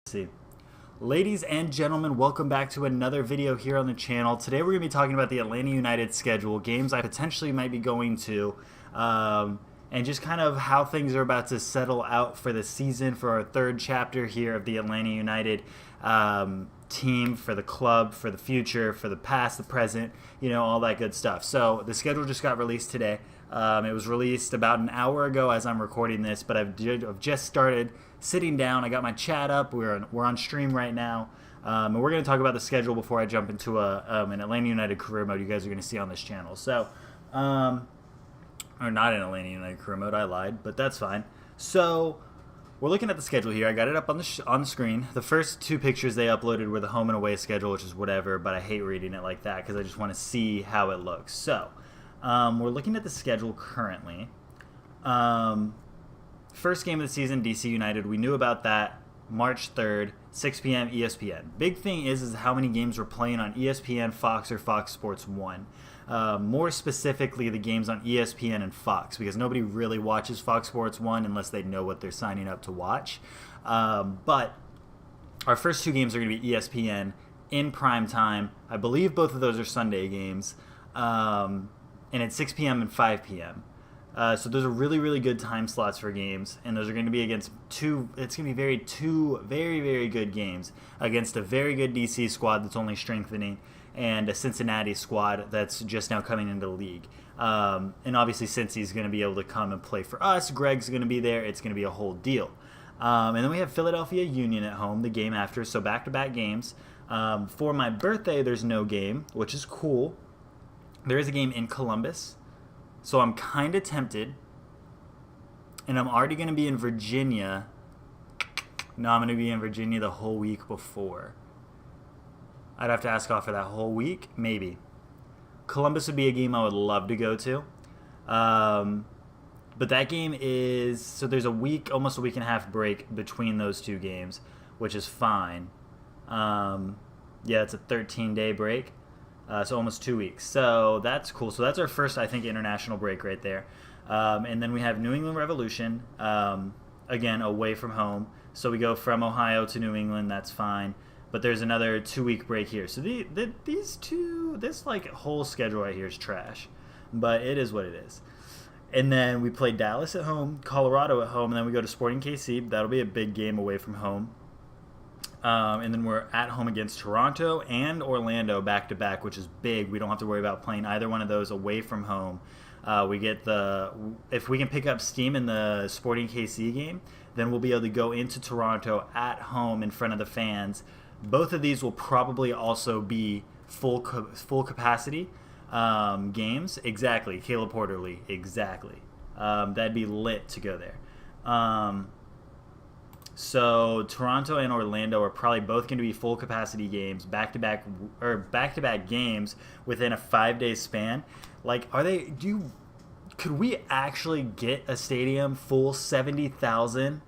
See. Ladies and gentlemen, welcome back to another video here on the channel. Today we're going to be talking about the Atlanta United schedule, games I potentially might be going to, and just kind of how things are about to settle out for the season for our third chapter here of the Atlanta United team, for the club, for the future, for the past, the present, you know, all that good stuff. So the schedule just got released today. It was released about an hour ago as I'm recording this, but I've just started sitting down. I got my chat up. We're on stream right now, and we're going to talk about the schedule before I jump into an Atlanta United career mode you guys are going to see on this channel. So, or not in Atlanta United career mode. I lied, but that's fine. So we're looking at the schedule here. I got it up on the screen. The first two pictures they uploaded were the home and away schedule, which is whatever, but I hate reading it like that because I just want to see how it looks. So we're looking at the schedule currently. First game of the season, DC United. We knew about that. March 3rd, 6 p.m. ESPN. Big thing is how many games we're playing on ESPN, Fox, or Fox Sports 1. More specifically, the games on ESPN and Fox, because nobody really watches Fox Sports 1 unless they know what they're signing up to watch. But our first two games are going to be ESPN in prime time. I believe both of those are Sunday games. And it's 6 p.m. and 5 p.m. So those are really, really good time slots for games, and those are going to be against two very, very good games against a very good DC squad that's only strengthening, and a Cincinnati squad that's just now coming into the league. And obviously Cincy's going to be able to come and play for us. Greg's going to be there. It's going to be a whole deal. And then we have Philadelphia Union at home the game after, so back-to-back games. For my birthday, there's no game, which is cool. There is a game in Columbus. So I'm kind of tempted, and I'm already going to be in Virginia. No, I'm going to be in Virginia the whole week before. I'd have to ask off for that whole week, maybe. Columbus would be a game I would love to go to. But that game is, so there's a week, almost a week and a half break between those two games, which is fine. Yeah, it's a 13-day break. So almost 2 weeks. So that's cool. So that's our first, I think, international break right there. And then we have New England Revolution, again, away from home. So we go from Ohio to New England. That's fine. But there's another 2-week break here. So this like whole schedule right here is trash. But it is what it is. And then we play Dallas at home, Colorado at home, and then we go to Sporting KC. That'll be a big game away from home. And then we're at home against Toronto and Orlando back-to-back, which is big. We don't have to worry about playing either one of those away from home. We get if we can pick up steam in the Sporting KC game, then we'll be able to go into Toronto at home in front of the fans. Both of these will probably also be full capacity games. Exactly. Caleb Porterly. Exactly. That'd be lit to go there. So Toronto and Orlando are probably both going to be full capacity games, back-to-back games within a 5-day span. Like, could we actually get a stadium full 70,000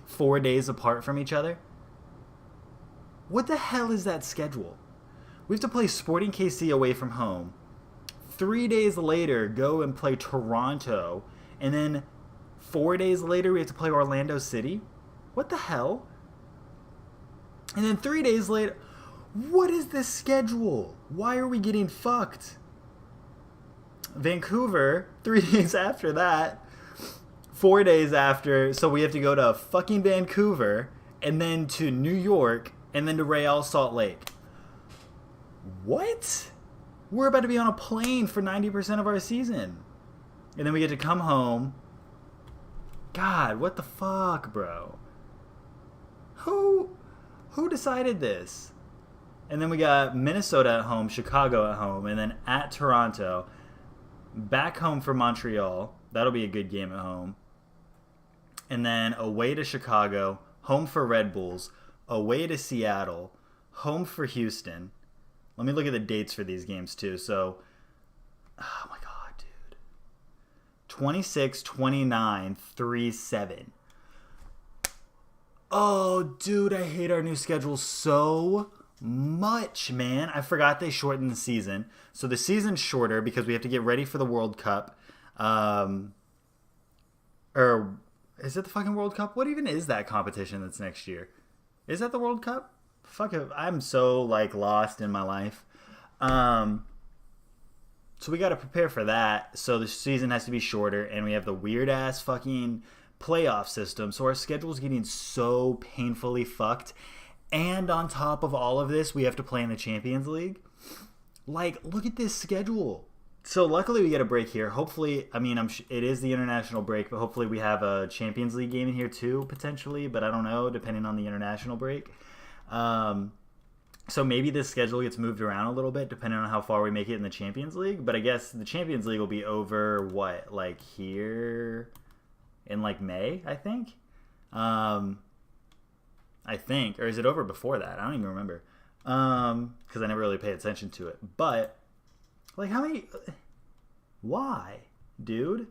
4 days apart from each other? What the hell is that schedule? We have to play Sporting KC away from home. 3 days later, go and play Toronto, and then 4 days later we have to play Orlando City. What the hell? And then 3 days later, what is this schedule? Why are we getting fucked? Vancouver, 3 days after that, 4 days after, so we have to go to fucking Vancouver, and then to New York, and then to Real Salt Lake. What? We're about to be on a plane for 90% of our season. And then we get to come home. God, what the fuck, bro? Who decided this? And then we got Minnesota at home, Chicago at home, and then at Toronto, back home for Montreal. That'll be a good game at home. And then away to Chicago, home for Red Bulls, away to Seattle, home for Houston. Let me look at the dates for these games too. So, oh my God, dude. 26, 29, 3-7. Oh, dude, I hate our new schedule so much, man. I forgot they shortened the season. So the season's shorter because we have to get ready for the World Cup. Or is it the fucking World Cup? What even is that competition that's next year? Is that the World Cup? Fuck it. I'm so like lost in my life. Um, so we got to prepare for that. So the season has to be shorter, and we have the weird ass fucking playoff system. So our schedule's getting so painfully fucked. And on top of all of this, we have to play in the Champions League. Like, look at this schedule. So luckily we get a break here. Hopefully, I mean, it is the international break, but hopefully we have a Champions League game in here too, potentially. But I don't know, depending on the international break. So maybe this schedule gets moved around a little bit, depending on how far we make it in the Champions League. But I guess the Champions League will be over, what, like here in like May, I think? Or is it over before that? I don't even remember. Because I never really paid attention to it. But, like, why, dude?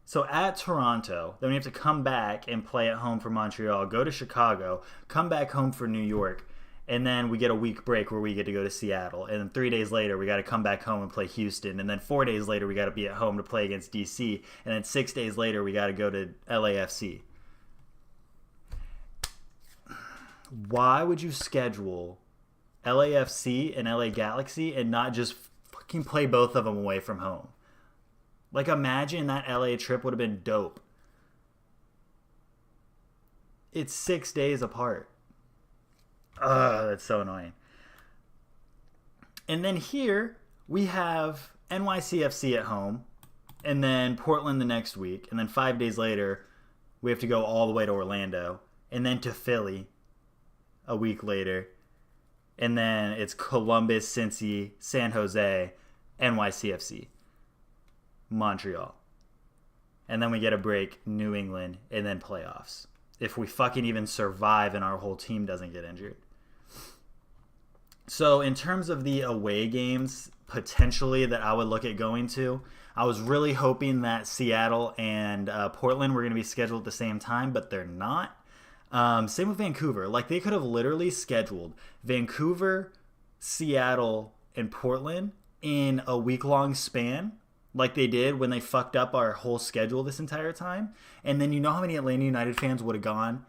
So at Toronto, then we have to come back and play at home for Montreal, go to Chicago, come back home for New York, and then we get a week break where we get to go to Seattle. And then 3 days later, we got to come back home and play Houston. And then 4 days later, we got to be at home to play against DC. And then 6 days later, we got to go to LAFC. Why would you schedule LAFC and LA Galaxy and not just fucking play both of them away from home? Like, imagine that LA trip would have been dope. It's 6 days apart. Ugh, that's so annoying. And then here we have NYCFC at home, and then Portland the next week, and then 5 days later we have to go all the way to Orlando, and then to Philly a week later, and then it's Columbus, Cincy, San Jose, NYCFC, Montreal. And then we get a break, New England, and then playoffs. If we fucking even survive and our whole team doesn't get injured. So in terms of the away games, potentially that I would look at going to, I was really hoping that Seattle and Portland were going to be scheduled at the same time, but they're not. Same with Vancouver. Like, they could have literally scheduled Vancouver, Seattle, and Portland in a week-long span, like they did when they fucked up our whole schedule this entire time. And then you know how many Atlanta United fans would have gone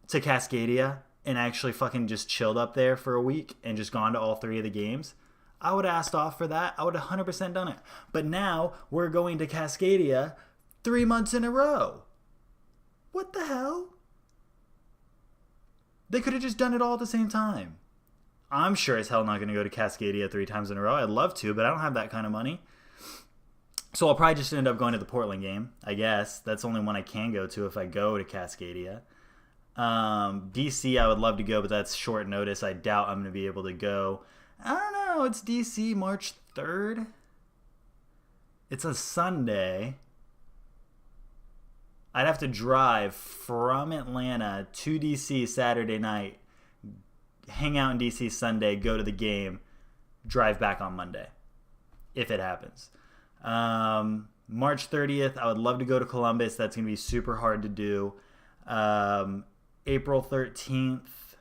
to Cascadia and actually fucking just chilled up there for a week and just gone to all 3 of the games? I would have asked off for that. I would have 100% done it. But now we're going to Cascadia 3 months in a row. What the hell? They could have just done it all at the same time. I'm sure as hell not going to go to Cascadia 3 times in a row. I'd love to, but I don't have that kind of money. So I'll probably just end up going to the Portland game, I guess. That's the only one I can go to if I go to Cascadia. DC, I would love to go, but that's short notice. I doubt I'm going to be able to go. I don't know. It's DC March 3rd. It's a Sunday. I'd have to drive from Atlanta to DC Saturday night, hang out in DC Sunday, go to the game, drive back on Monday, if it happens. March 30th, I would love to go to Columbus. That's going to be super hard to do. April 13th,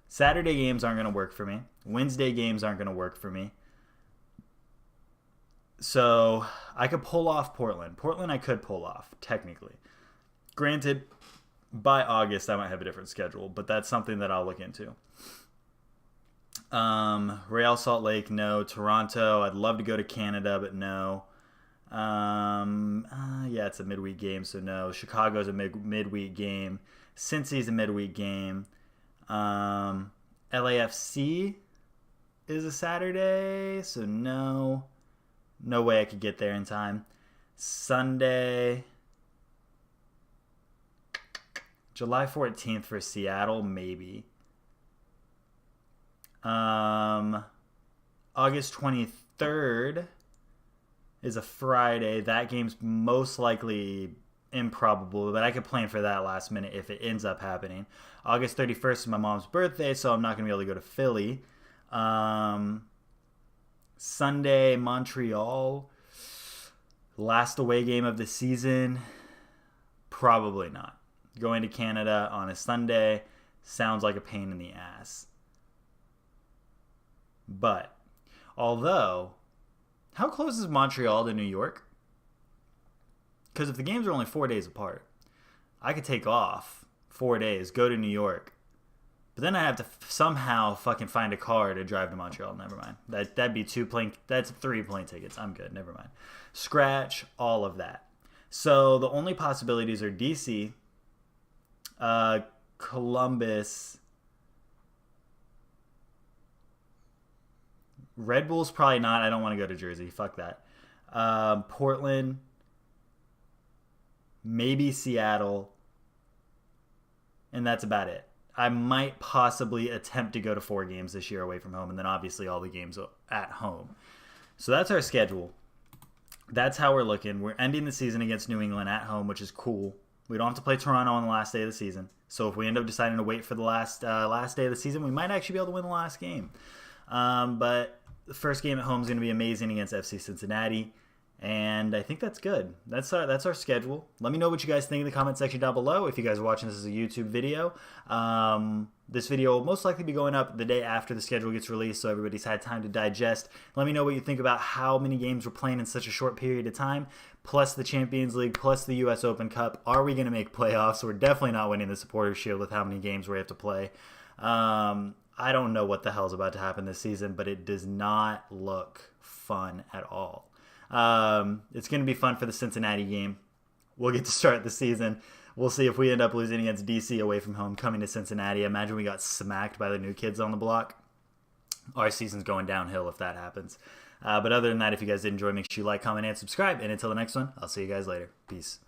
Saturday games aren't going to work for me. Wednesday games aren't going to work for me. So I could pull off Portland. Portland I could pull off, technically. Granted, by August I might have a different schedule, but that's something that I'll look into. Real Salt Lake, no. Toronto, I'd love to go to Canada, but no. Yeah, it's a midweek game, so no. Chicago's a midweek game. Cincy's a midweek game. LAFC is a Saturday, so no. No way I could get there in time. Sunday, July 14th for Seattle, maybe. August 23rd is a Friday. That game's most likely improbable, but I could plan for that last minute if it ends up happening. August 31st is my mom's birthday, so I'm not going to be able to go to Philly. Sunday, Montreal. Last away game of the season. Probably not. Going to Canada on a Sunday sounds like a pain in the ass. But, although, how close is Montreal to New York? Because if the games are only 4 days apart, I could take off 4 days, go to New York. But then I have to somehow fucking find a car to drive to Montreal. Never mind. That'd be that's 3 plane tickets. I'm good. Never mind. Scratch all of that. So the only possibilities are DC, Columbus. Red Bull's probably not. I don't want to go to Jersey. Fuck that. Portland, maybe Seattle, and that's about it. I might possibly attempt to go to 4 games this year away from home, and then obviously all the games at home. So that's our schedule. That's how we're looking. We're ending the season against New England at home, which is cool. We don't have to play Toronto on the last day of the season. So if we end up deciding to wait for the last day of the season, we might actually be able to win the last game. But the first game at home is going to be amazing against FC Cincinnati. And I think that's good. That's our schedule. Let me know what you guys think in the comment section down below. If you guys are watching this as a YouTube video, this video will most likely be going up the day after the schedule gets released, so everybody's had time to digest. Let me know what you think about how many games we're playing in such a short period of time, plus the Champions League, plus the U.S. Open Cup. Are we going to make playoffs? We're definitely not winning the Supporters' Shield with how many games we have to play. I don't know what the hell's about to happen this season, but it does not look fun at all. It's going to be fun for the Cincinnati game. We'll get to start the season. We'll see if we end up losing against DC away from home, coming to Cincinnati. Imagine we got smacked by the new kids on the block. Our season's going downhill if that happens. But other than that, if you guys did enjoy, make sure you like, comment, and subscribe. And until the next one, I'll see you guys later. Peace.